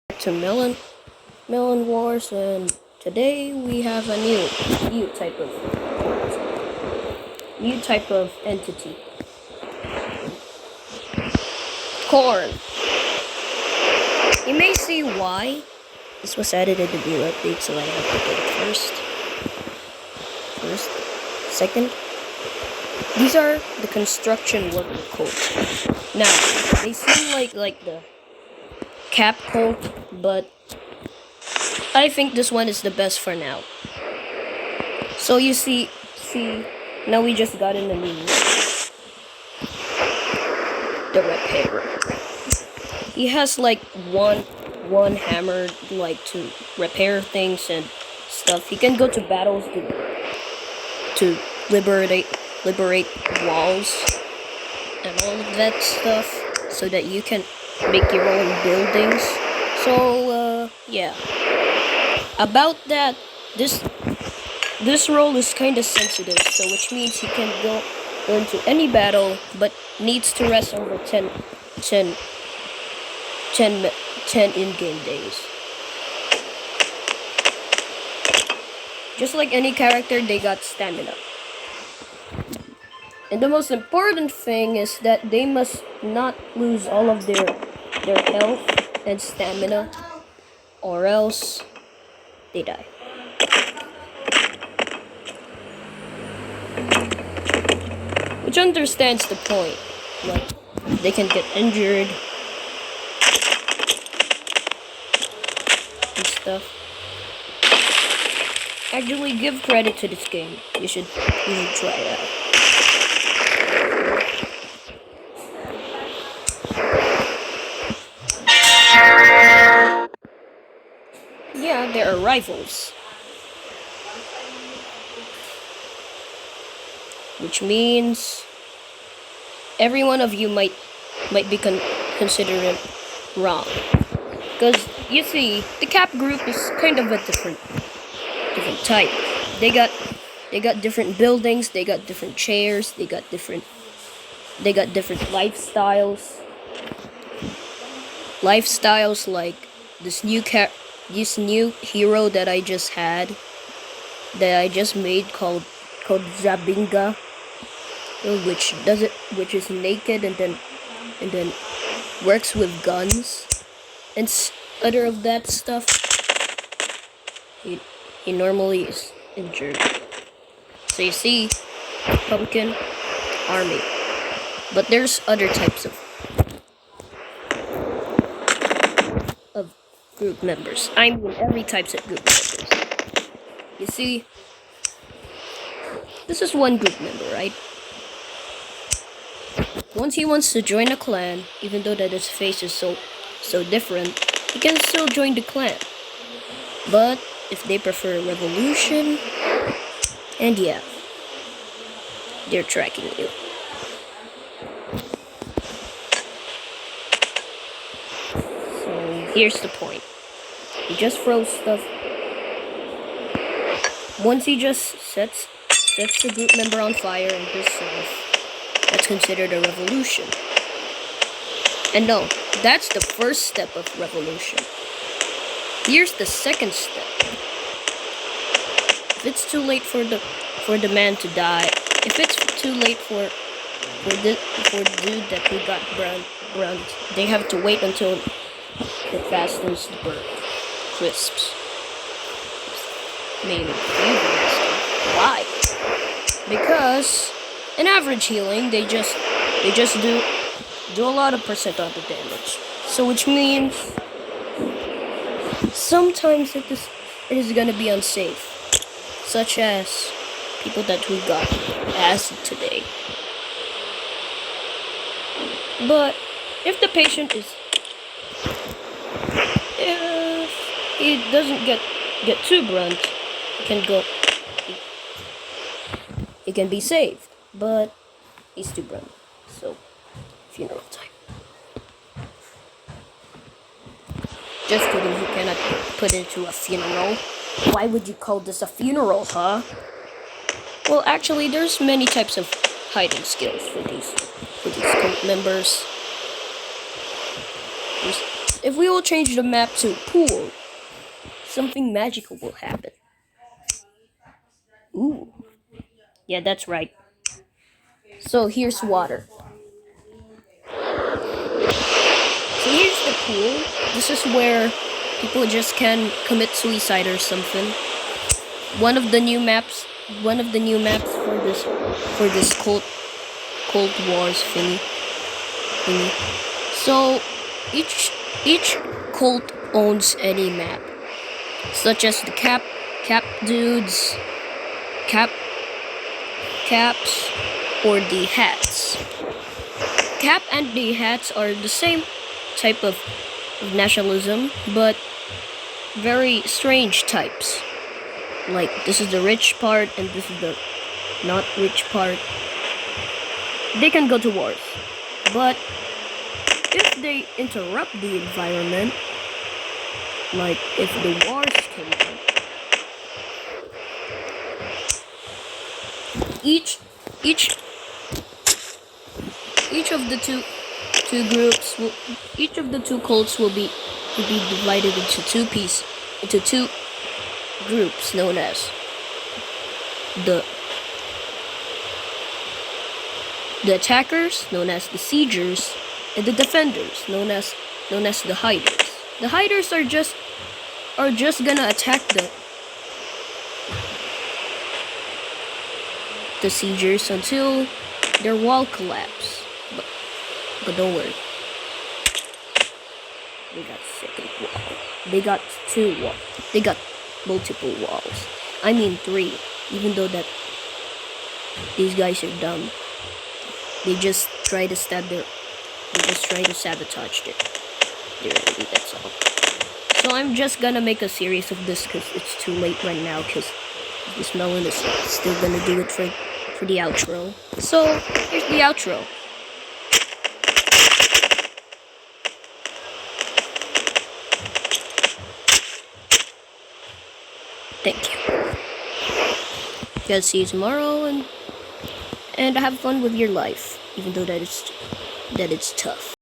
To Melon Wars, and today we have a new type of entity. Corn. You may see why this was added in the new update, so I have to put it first, second. These are the construction worker cult. Now they seem like the cap cult, but I think this one is the best for now. So you see, now we just got in the news. The repairer. He has like one hammer, like to repair things and stuff. He can go to battles to liberate walls and all of that stuff, so that you can make your own buildings. So yeah. About that, this role is kind of sensitive, so which means he can go into any battle, but needs to rest over 10 in-game days. Just like any character, they got stamina. And the most important thing is that they must not lose all of their health and stamina, or else they die. Which understands the point. Like, they can get injured and stuff. Actually, give credit to this game. You should try it out. Yeah, there are rivals. Which means every one of you might be considered wrong. Because you see, the cap group is kind of a different type. They got different buildings, they got different chairs, they got different lifestyles. Lifestyles like this new hero that I just made called Zabinga, which is naked and then works with guns and other of that stuff. He normally is injured. So you see, pumpkin army. But there's other types of group members. I mean, every types of group members. You see, this is one group member, right? Once he wants to join a clan, even though that his face is so different, he can still join the clan. But if they prefer revolution, and yeah, they're tracking you. So here's the point. He just throws stuff. Once he just sets the group member on fire and himself, that's considered a revolution. And no, that's the first step of revolution. Here's the second step. If it's too late for the man to die, if it's too late for the dude that he got burned, they have to wait until it fastens the burn. Crisps. Maybe. Why? Because in average healing, they just do a lot of percent of the damage. So which means sometimes it is gonna be unsafe, such as people that we got acid today. But if the patient if he doesn't get too burnt, he can be saved. But he's too burnt, so funeral time. Just kidding, he cannot put into a funeral. Why would you call this a funeral, huh? Well, actually, there's many types of hiding skills for these cult members. if we will change the map to pool, something magical will happen. Ooh. Yeah, that's right. So here's water. So here's the pool. This is where people just can commit suicide or something. One of the new maps for this cult wars thingy. So each cult owns any map, such as the cap dudes, caps, or the hats. Cap and the hats are the same type of nationalism, but very strange types. Like, this is the rich part and this is the not rich part. They can go to wars, but if they interrupt the environment, like if the wars came on, each of the two groups will, each of the two cults will be divided into two groups known as the attackers, known as the siegers, and the defenders, known as the hiders. The hiders are just gonna attack the siegers until their wall collapse. But don't worry. They got second wall. They got two walls. They got multiple walls. I mean 3. Even though that these guys are dumb. They just try to sabotage their enemy, that's all. So I'm just gonna make a series of this because it's too late right now, because this melon is still gonna do it for the outro. So here's the outro. Thank you. Guys, see you tomorrow, and have fun with your life, even though that it's tough.